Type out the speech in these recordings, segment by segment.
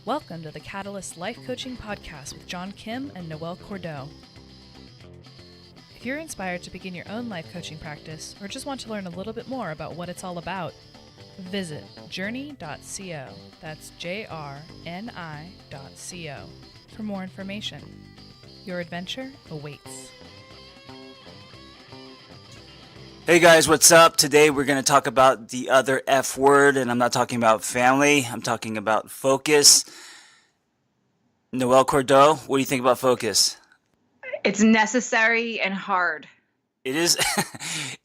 Welcome to the Catalyst Life Coaching Podcast with John Kim and Noelle Cordeaux. If you're inspired to begin your own life coaching practice or just want to learn a little bit more about what it's all about, visit JRNI.co. That's JRNI.co for more information. Your adventure awaits. Hey guys, what's up? Today we're going to talk about the other F word, and I'm not talking about family. I'm talking about focus. Noelle Cordeaux, what do you think about focus? It's necessary and hard. It is.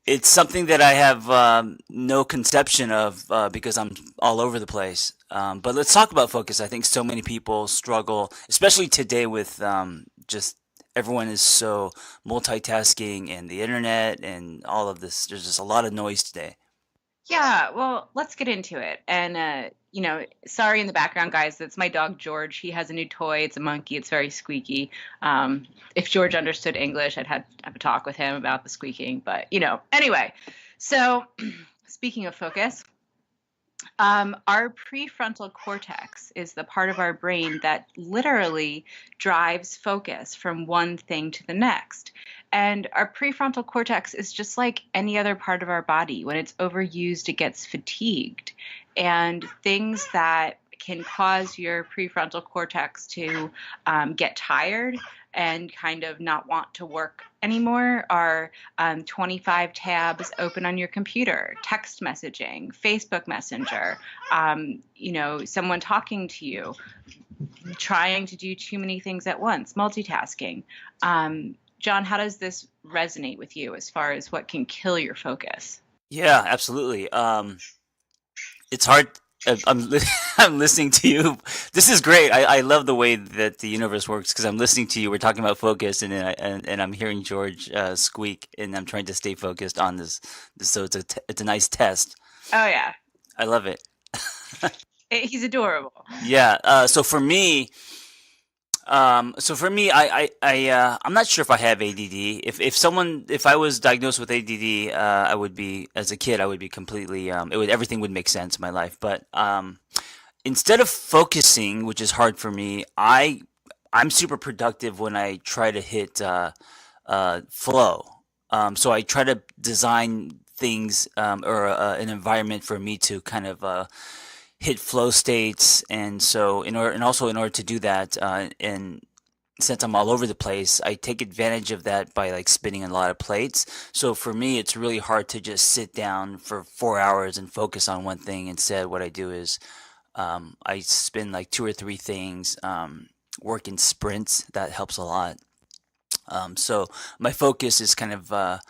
It's something that I have no conception of because I'm all over the place. But let's talk about focus. I think so many people struggle, especially today with just everyone is so multitasking and the internet and all of this. There's just a lot of noise today. Yeah, well, let's get into it. And, sorry in the background, guys. That's my dog, George. He has a new toy. It's a monkey. It's very squeaky. If George understood English, I'd have a talk with him about the squeaking. But, anyway. So speaking of focus, our prefrontal cortex is the part of our brain that literally drives focus from one thing to the next. And our prefrontal cortex is just like any other part of our body. When it's overused, it gets fatigued. And things that can cause your prefrontal cortex to get tired and kind of not want to work anymore are 25 tabs open on your computer, text messaging, Facebook Messenger, someone talking to you, trying to do too many things at once, multitasking. John, how does this resonate with you as far as what can kill your focus? Yeah, absolutely. It's hard. I'm listening to you. This is great. I love the way that the universe works because I'm listening to you. We're talking about focus, and I'm hearing George squeak, and I'm trying to stay focused on this. So it's a nice test. Oh yeah, I love it. he's adorable. Yeah. So for me, I'm not sure if I have ADD. If I was diagnosed with ADD, I would be, as a kid, I would be completely, everything would make sense in my life. But instead of focusing, which is hard for me, I'm super productive when I try to hit flow. So I try to design things or an environment for me to kind of hit flow states, and so in order to do that, and since I'm all over the place, I take advantage of that by like spinning a lot of plates. So for me, it's really hard to just sit down for 4 hours and focus on one thing. Instead, what I do is I spin like two or three things, work in sprints. That helps a lot. So my focus is kind of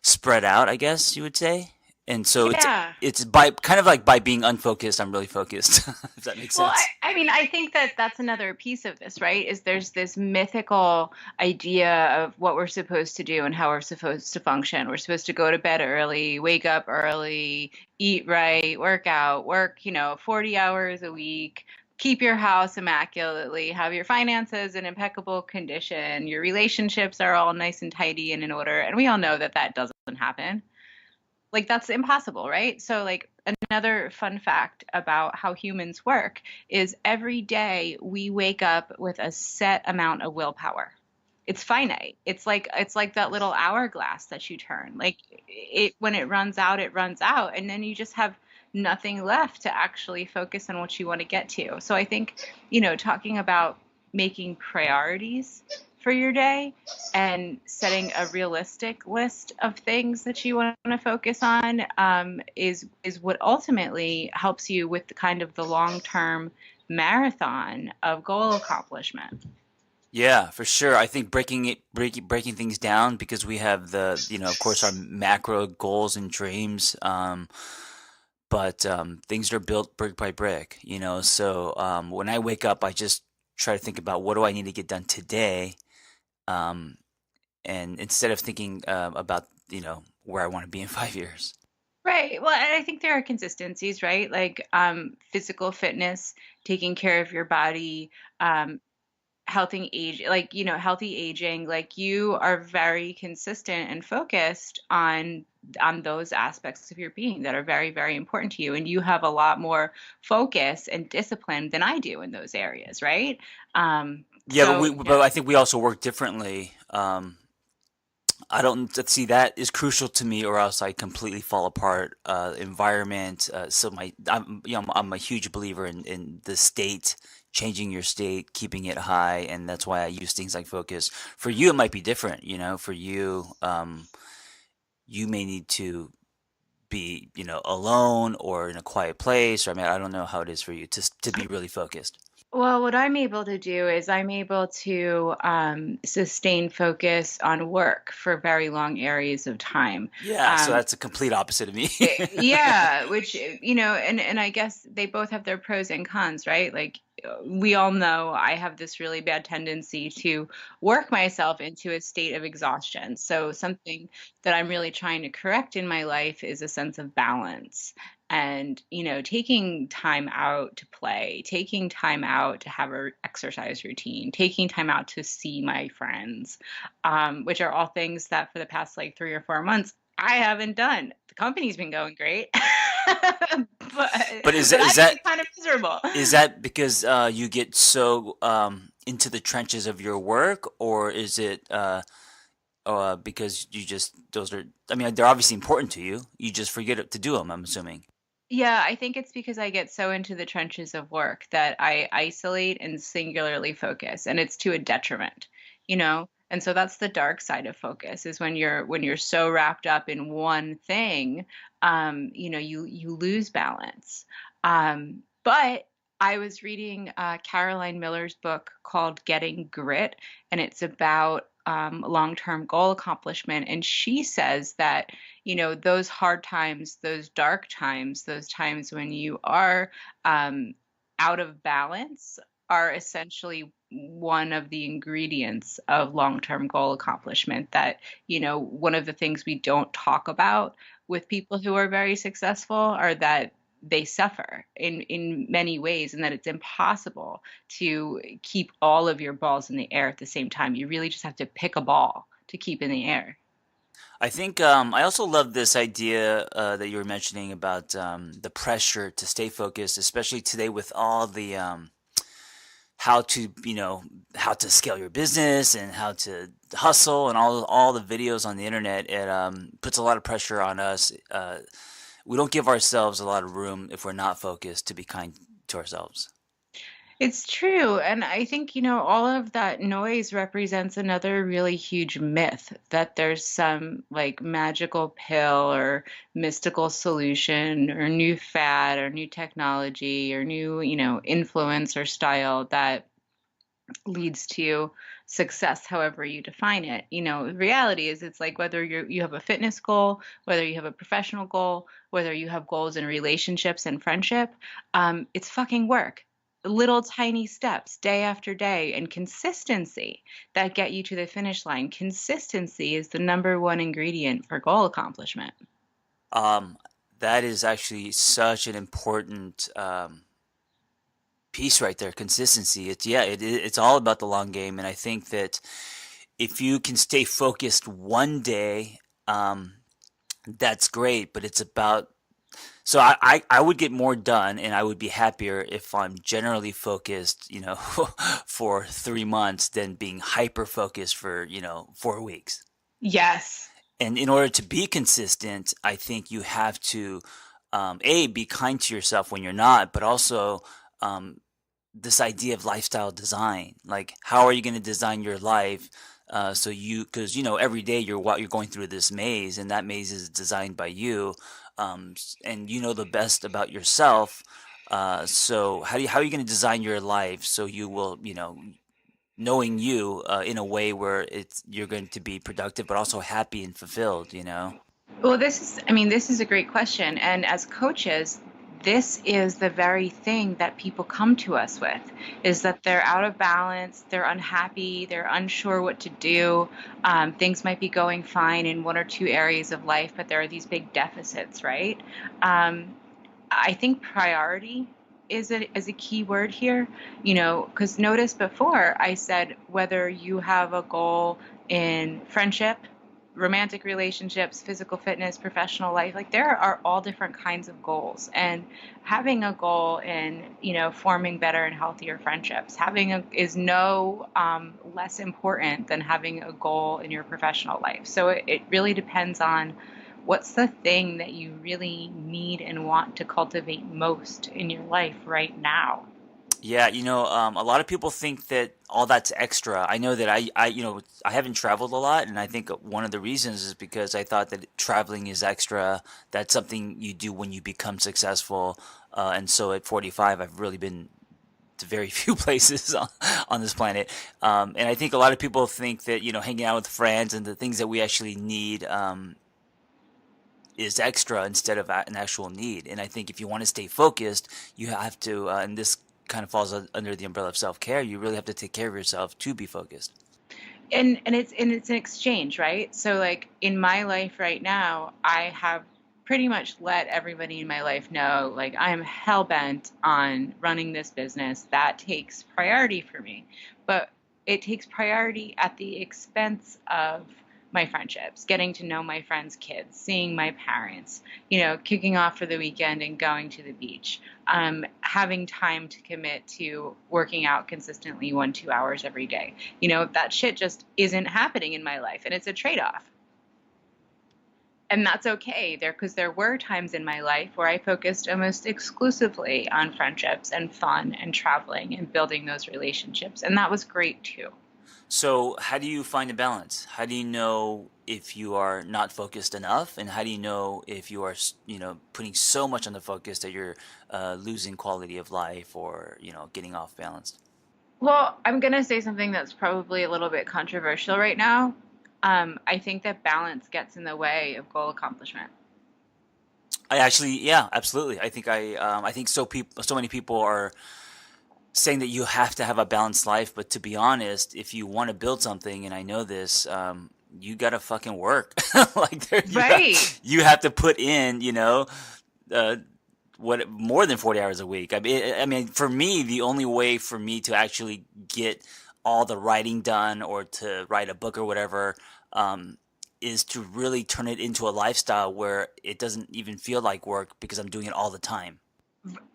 spread out, I guess you would say. And so Yeah. it's by kind of like by being unfocused, I'm really focused, if that makes Well, sense. I think that that's another piece of this, right? Is there's this mythical idea of what we're supposed to do and how we're supposed to function. We're supposed to go to bed early, wake up early, eat right, work out, work, 40 hours a week, keep your house immaculately, have your finances in impeccable condition, your relationships are all nice and tidy and in order. And we all know that that doesn't happen. Like that's impossible, right? So like another fun fact about how humans work is every day we wake up with a set amount of willpower. It's finite. It's like that little hourglass that you turn. Like it when it runs out, it runs out, and then you just have nothing left to actually focus on what you want to get to. So I think, talking about making priorities for your day and setting a realistic list of things that you want to focus on is what ultimately helps you with the kind of the long-term marathon of goal accomplishment. Yeah, for sure. I think breaking things down because we have of course, our macro goals and dreams, but things are built brick by brick. So when I wake up, I just try to think about what do I need to get done today, um, and instead of thinking about where I want to be in 5 years. Right. Well, and I think there are consistencies, right? Like physical fitness, taking care of your body, um, healthy age, like, healthy aging, like you are very consistent and focused on those aspects of your being that are very, very important to you. And you have a lot more focus and discipline than I do in those areas, right? Yeah, but So, but I think we also work differently. I don't see that is crucial to me, or else I completely fall apart. Environment. So I'm a huge believer in the state, changing your state, keeping it high, and that's why I use things like focus. For you, it might be different. For you, you may need to be, alone or in a quiet place. Or I mean, I don't know how it is for you to be really focused. well, what I'm able to do is I'm able to sustain focus on work for very long areas of time. Yeah, so Um, that's a complete opposite of me. Yeah, which and I guess they both have their pros and cons, right? Like we all know I have this really bad tendency to work myself into a state of exhaustion. So something that I'm really trying to correct in my life is a sense of balance. And, taking time out to play, taking time out to have a exercise routine, taking time out to see my friends, which are all things that for the past like 3 or 4 months I haven't done. The company's been going great, but But is but that is I've been that kind of miserable. is that because you get so into the trenches of your work, or is it because you just those are? I mean, they're obviously important to you. You just forget to do them. I'm assuming. Yeah, I think it's because I get so into the trenches of work that I isolate and singularly focus, and it's to a detriment, you know? And so that's the dark side of focus is when you're so wrapped up in one thing, you lose balance. But I was reading Caroline Miller's book called Getting Grit, and it's about long-term goal accomplishment. And she says that those hard times, those dark times, those times when you are um, out of balance are essentially one of the ingredients of long-term goal accomplishment. That, one of the things we don't talk about with people who are very successful are that they suffer in many ways, and that it's impossible to keep all of your balls in the air at the same time. You really just have to pick a ball to keep in the air. I think I also love this idea that you were mentioning about the pressure to stay focused, especially today with all the how to how to scale your business and how to hustle and all the videos on the internet. It puts a lot of pressure on us. We don't give ourselves a lot of room if we're not focused to be kind to ourselves. It's true. And I think, all of that noise represents another really huge myth that there's some like magical pill or mystical solution or new fad or new technology or new, influence or style that leads to success, however you define it. The reality is it's like whether you have a fitness goal, whether you have a professional goal, whether you have goals in relationships and friendship, it's fucking work. Little tiny steps day after day and consistency that get you to the finish line. Consistency is the number one ingredient for goal accomplishment. Um, that is actually such an important piece right there. Consistency. It's all about the long game, and I think that if you can stay focused one day, that's great. But it's about so I would get more done, and I would be happier if I'm generally focused, for 3 months than being hyper focused for 4 weeks. Yes. And in order to be consistent, I think you have to a be kind to yourself when you're not, but also um, this idea of lifestyle design. Like, how are you going to design your life so because every day you're going through this maze, and that maze is designed by you, and you know the best about yourself. So how are you going to design your life so you will, knowing you in a way where you're going to be productive, but also happy and fulfilled. Well, this is a great question. And as coaches, this is the very thing that people come to us with, is that they're out of balance, they're unhappy, they're unsure what to do. Things might be going fine in one or two areas of life, but there are these big deficits, right? Um, I think priority is a key word here, because notice before I said whether you have a goal in friendship, romantic relationships, physical fitness, professional life, like there are all different kinds of goals. And having a goal in, forming better and healthier friendships, is no less important than having a goal in your professional life. So it really depends on what's the thing that you really need and want to cultivate most in your life right now. Yeah, a lot of people think that all that's extra. I know that I haven't traveled a lot, and I think one of the reasons is because I thought that traveling is extra. That's something you do when you become successful. And so at 45, I've really been to very few places on this planet. And I think a lot of people think that, hanging out with friends and the things that we actually need, is extra instead of an actual need. And I think if you want to stay focused, you have to, and this kind of falls under the umbrella of self-care, you really have to take care of yourself to be focused. And it's an exchange, right? So like in my life right now, I have pretty much let everybody in my life know, like, I'm hell bent on running this business. That takes priority for me. But it takes priority at the expense of my friendships, getting to know my friends' kids, seeing my parents, kicking off for the weekend and going to the beach, having time to commit to working out consistently 1-2 hours every day. That shit just isn't happening in my life, and it's a trade-off. And that's okay because there were times in my life where I focused almost exclusively on friendships and fun and traveling and building those relationships. And that was great too. So how do you find a balance? How do you know if you are not focused enough? And how do you know if you are, putting so much on the focus that you're losing quality of life or, getting off balance? Well, I'm going to say something that's probably a little bit controversial right now. I think that balance gets in the way of goal accomplishment. Yeah, absolutely. I think so many people are saying that you have to have a balanced life, but to be honest, if you want to build something, and I know this, you gotta fucking work. Like Right. you have to put in, what more than 40 hours a week. I mean, for me, the only way for me to actually get all the writing done or to write a book or whatever, is to really turn it into a lifestyle where it doesn't even feel like work because I'm doing it all the time.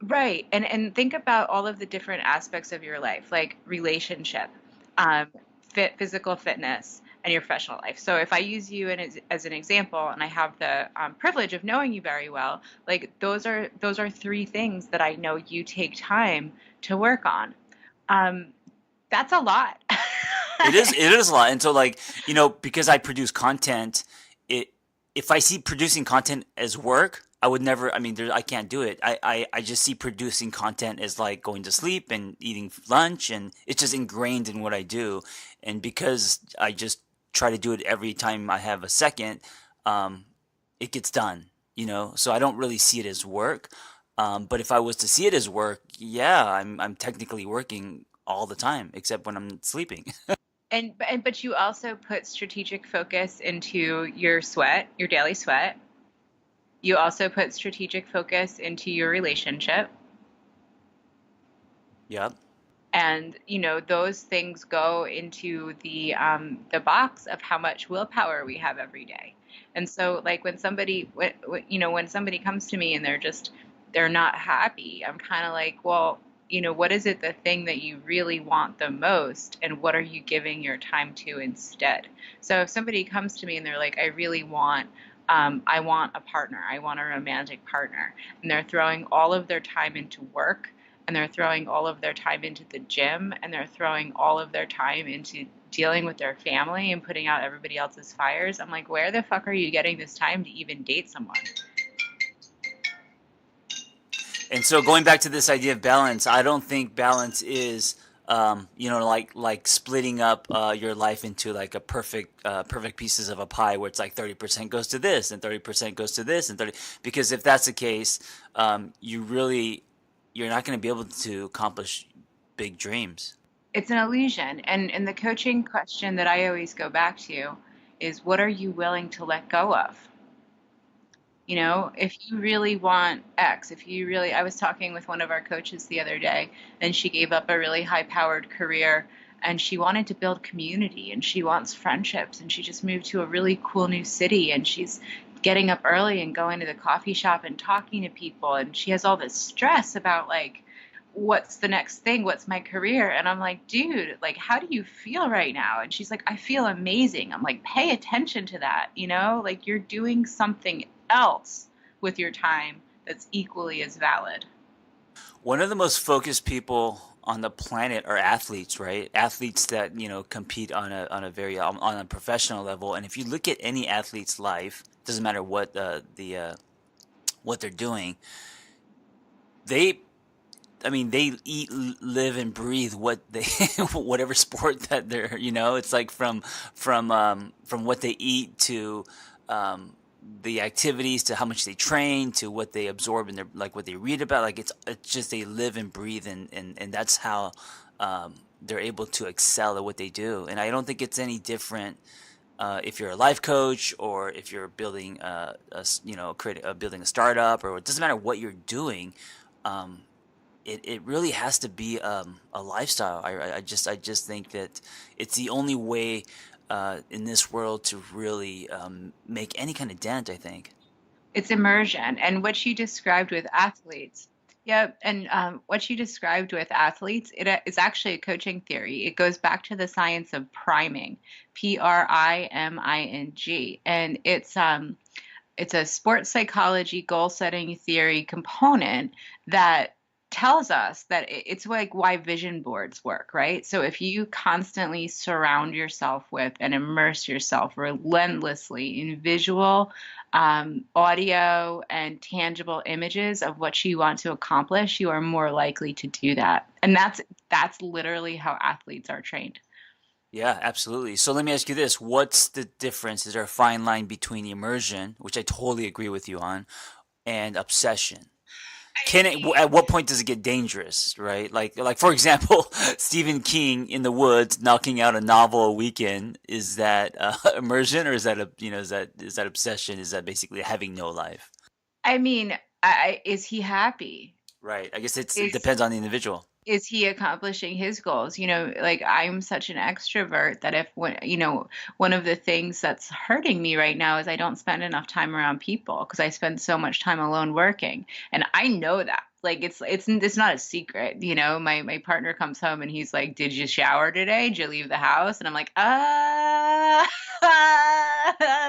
Right. And think about all of the different aspects of your life, like relationship, um, physical fitness, and your professional life. So if I use you as an example, and I have the privilege of knowing you very well, like those are three things that I know you take time to work on. Um, that's a lot. It is a lot. And so like, because I produce content, it if I see producing content as work, I would never, I mean, I can't do it. I just see producing content as like going to sleep and eating lunch, and it's just ingrained in what I do. And because I just try to do it every time I have a second, um, it gets done. So I don't really see it as work. But if I was to see it as work, yeah, I'm technically working all the time, except when I'm sleeping. But you also put strategic focus into your sweat, your daily sweat. You also put strategic focus into your relationship. Yep. And those things go into the box of how much willpower we have every day. And so like when somebody comes to me and they're not happy, I'm kind of like, well, what is it, the thing that you really want the most, and what are you giving your time to instead? So if somebody comes to me and they're like, I want a partner, I want a romantic partner, and they're throwing all of their time into work, and they're throwing all of their time into the gym, and they're throwing all of their time into dealing with their family and putting out everybody else's fires, I'm like, where the fuck are you getting this time to even date someone? And so going back to this idea of balance, I don't think balance is, like splitting up your life into like a perfect pieces of a pie where it's like 30% goes to this and 30% goes to this and 30, because if that's the case, you're not going to be able to accomplish big dreams. It's an illusion. And the coaching question that I always go back to is, what are you willing to let go of? If you really want X, I was talking with one of our coaches the other day, and she gave up a really high powered career and she wanted to build community and she wants friendships and she just moved to a really cool new city and she's getting up early and going to the coffee shop and talking to people and she has all this stress about like what's the next thing, what's my career, and I'm like, dude, like how do you feel right now? And she's like, I feel amazing. I'm like, pay attention to that, like you're doing something else with your time that's equally as valid. One of the most focused people on the planet are athletes, right? Athletes that, compete on a professional level. And if you look at any athlete's life, doesn't matter what they're doing, they they eat, live, and breathe what they whatever sport that they're, it's like from what they eat to the activities to how much they train to what they absorb in their, like what they read about, like it's just they live and breathe, and that's how they're able to excel at what they do. And I don't think it's any different if you're a life coach or if you're building building a startup, or it doesn't matter what you're doing. It really has to be a lifestyle. I just think that it's the only way in this world to really make any kind of dent, I think. It's immersion. And what you described with athletes, yep. And what you described with athletes, it's actually a coaching theory. It goes back to the science of priming, priming, and it's a sports psychology goal setting theory component that tells us that it's like why vision boards work, right? So if you constantly surround yourself with and immerse yourself relentlessly in visual, audio, and tangible images of what you want to accomplish, you are more likely to do that. And that's literally how athletes are trained. Yeah, absolutely. So let me ask you this. What's the difference? Is there a fine line between immersion, which I totally agree with you on, and obsession? At what point does it get dangerous, right? Like for example, Stephen King in the woods knocking out a novel a weekend, is that immersion, or is that is that obsession? Is that basically having no life? I mean, is he happy? Right. I guess it Is depends on the individual. is he accomplishing his goals? Like I'm such an extrovert that if one of the things that's hurting me right now is I don't spend enough time around people because I spend so much time alone working. And I know that. Like it's not a secret. My partner comes home and he's like, "Did you shower today? Did you leave the house?" And I'm like,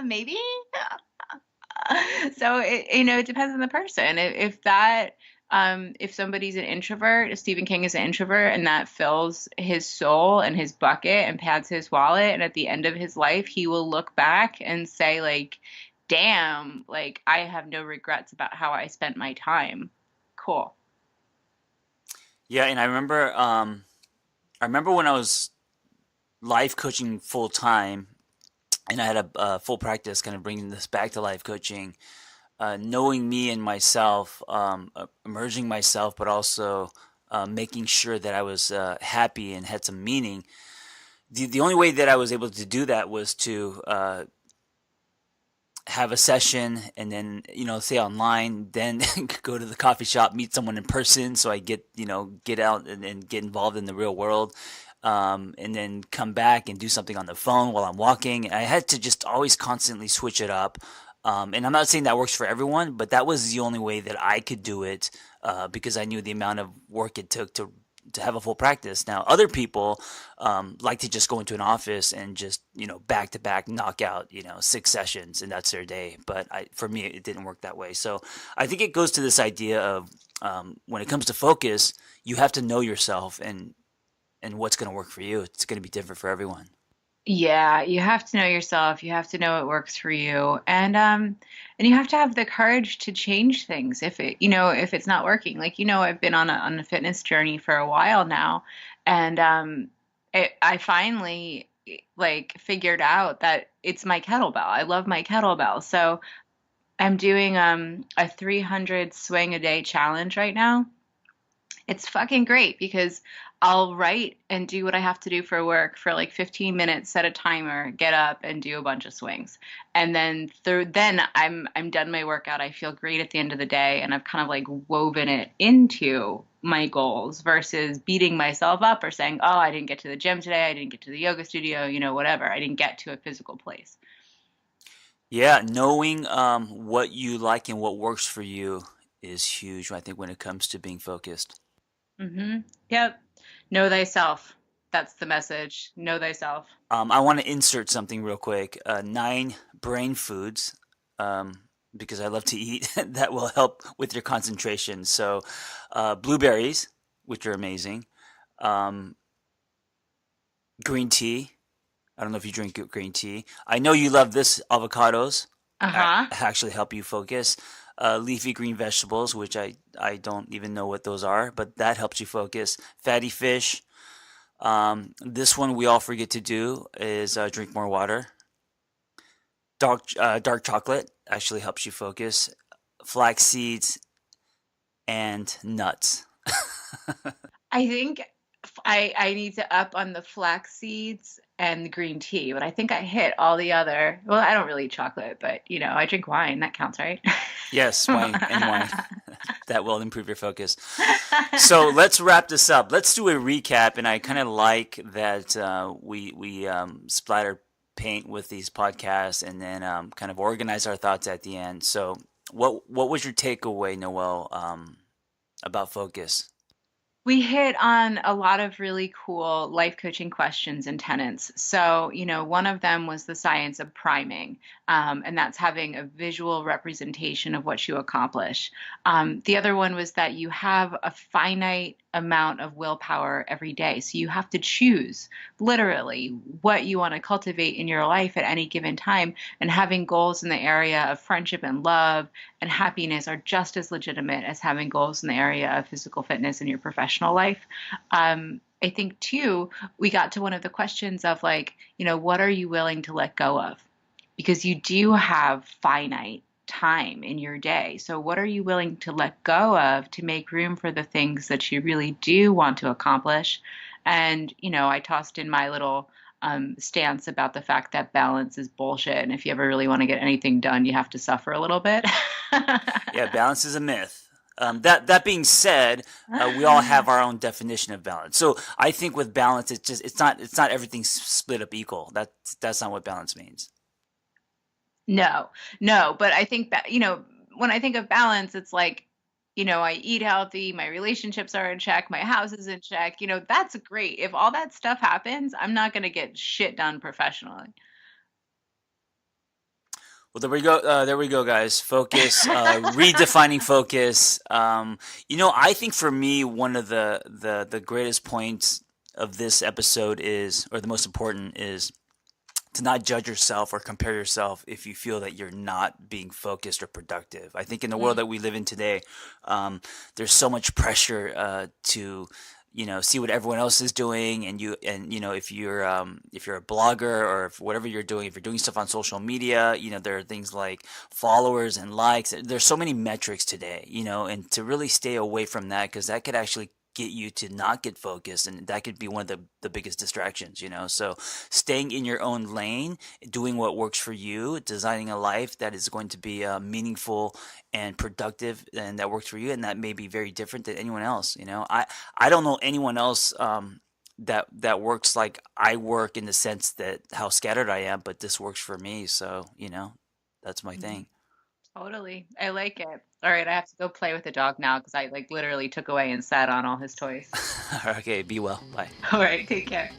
maybe." So it depends on the person. If somebody's an introvert, if Stephen King is an introvert, and that fills his soul and his bucket and pads his wallet, and at the end of his life, he will look back and say, like, damn, like, I have no regrets about how I spent my time. Cool. Yeah, and I remember when I was life coaching full time, and I had a full practice, kind of bringing this back to life coaching. Knowing me and myself, emerging myself, but also making sure that I was happy and had some meaning. The only way that I was able to do that was to have a session, and then say online, then go to the coffee shop, meet someone in person, so I get out and get involved in the real world. And then come back and do something on the phone while I'm walking. I had to just always constantly switch it up. And I'm not saying that works for everyone, but that was the only way that I could do it, because I knew the amount of work it took to have a full practice. Now, other people like to just go into an office and just back to back knock out 6 sessions, and that's their day. But for me, it didn't work that way. So I think it goes to this idea of, when it comes to focus, you have to know yourself and what's going to work for you. It's going to be different for everyone. Yeah, you have to know yourself. You have to know what works for you, and you have to have the courage to change things if it's not working. Like I've been on a fitness journey for a while now, and I finally like figured out that it's my kettlebell. I love my kettlebell, so I'm doing a 300 swing a day challenge right now, It's fucking great because I'll write and do what I have to do for work for like 15 minutes, set a timer, get up and do a bunch of swings. And then then I'm done my workout. I feel great at the end of the day and I've kind of like woven it into my goals versus beating myself up or saying, "Oh, I didn't get to the gym today. I didn't get to the yoga studio, whatever. I didn't get to a physical place." Yeah, knowing what you like and what works for you is huge, I think, when it comes to being focused. Yep. Know thyself. That's the message. Know thyself. I want to insert something real quick. 9 brain foods, because I love to eat, that will help with your concentration. So, blueberries, which are amazing. Um, green tea. I don't know if you drink green tea. I know you love this. Avocados Uh-huh. actually help you focus. Leafy green vegetables, which I don't even know what those are, but that helps you focus. Fatty fish. This one we all forget to do is drink more water. Dark chocolate actually helps you focus. Flax seeds and nuts. I think I need to up on the flax seeds and the green tea, but I think I hit all the other. Well, I don't really eat chocolate, but I drink wine. That counts, right? Yes, wine. That will improve your focus. So let's wrap this up. Let's do a recap, and I kind of like that we splatter paint with these podcasts, and then kind of organize our thoughts at the end. So what was your takeaway, Noelle, about focus? We hit on a lot of really cool life coaching questions and tenets. So, one of them was the science of priming, and that's having a visual representation of what you accomplish. The other one was that you have a finite amount of willpower every day. So you have to choose literally what you want to cultivate in your life at any given time. And having goals in the area of friendship and love and happiness are just as legitimate as having goals in the area of physical fitness in your professional life. I think too, we got to one of the questions of like, what are you willing to let go of? Because you do have finite time in your day. So what are you willing to let go of to make room for the things that you really do want to accomplish? And, I tossed in my little stance about the fact that balance is bullshit. And if you ever really want to get anything done, you have to suffer a little bit. Yeah, balance is a myth. That being said, we all have our own definition of balance. So I think with balance, it's not everything split up equal. That's not what balance means. No, no, but I think that, when I think of balance, it's like, I eat healthy, my relationships are in check, my house is in check. That's great. If all that stuff happens, I'm not going to get shit done professionally. Well, there we go. There we go, guys. Focus, redefining focus. I think for me, one of the greatest points of this episode is, or the most important is, to not judge yourself or compare yourself if you feel that you're not being focused or productive. I think in the world that we live in today, there's so much pressure to see what everyone else is doing, and if you're a blogger, or if whatever you're doing, if you're doing stuff on social media, there are things like followers and likes. There's so many metrics today, and to really stay away from that, because that could actually get you to not get focused, and that could be one of the biggest distractions. So staying in your own lane, doing what works for you, designing a life that is going to be meaningful and productive, and that works for you, and that may be very different than anyone else. I don't know anyone else that works like I work, in the sense that how scattered I am, but this works for me. So that's my thing. Totally. I like it. All right, I have to go play with the dog now because I like literally took away and sat on all his toys. Okay, be well. Bye. All right, take care.